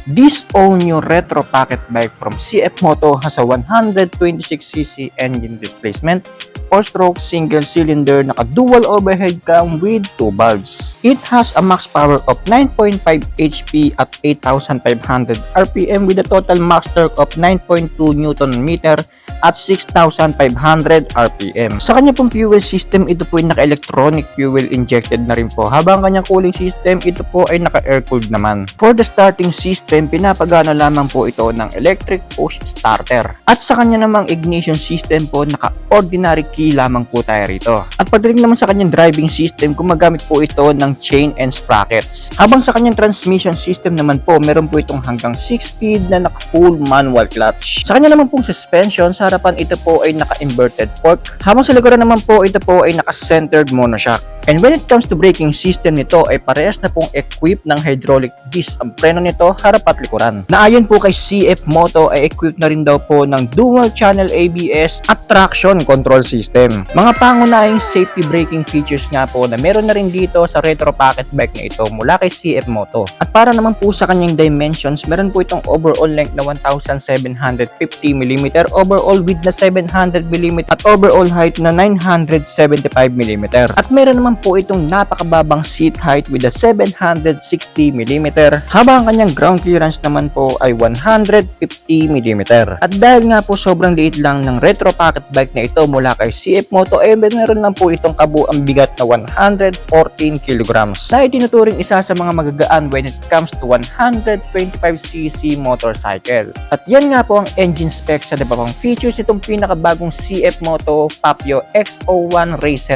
This all-new retro pocket bike from CF Moto has a 126cc engine displacement, 4-stroke single-cylinder naka-dual overhead cam with 2 valves. It has a max power of 9.5 HP at 8,500 RPM with a total max torque of 9.2 Nm at 6,500 RPM. Sa kanya pong fuel system, ito po ay naka-electronic fuel injected na rin po. Habang kanyang cooling system, ito po ay naka-air-cooled naman. For the starting system, pinapagana lamang po ito ng electric push starter. At sa kanya namang ignition system po, naka-ordinary key lamang po tayo rito. At pagdating naman sa kanyang driving system, gumagamit po ito ng chain and sprockets. Habang sa kanyang transmission system naman po, meron po itong hanggang 6-speed na naka-full manual clutch. Sa kanya naman pong suspension, sa harapan ito po ay naka-inverted fork. Habang sa likuran naman po, ito po ay naka-centered monoshock. And when it comes to braking system nito ay parehas na pong equipped ng hydraulic disc ang preno nito harap at likuran. Na ayon po kay CF Moto ay equipped na rin daw po ng dual channel ABS at traction control system. Mga pangunahing safety braking features nga po na meron na rin dito sa retro pocket bike na ito mula kay CF Moto. At para naman po sa kanyang dimensions, meron po itong overall length na 1,750mm, overall width na 700mm at overall height na 975mm. At meron naman po itong napakababang seat height with a 760mm, habang ang kanyang ground clearance naman po ay 150mm. At dahil nga po sobrang liit lang ng retro pocket bike na ito mula kay CF Moto ay meron lang po itong kabuang bigat na 114kg na itinuturing isa sa mga magagaan when it comes to 125cc motorcycle. At yan nga po ang engine specs sa iba pang features itong pinakabagong CF Moto Papio X01 Racer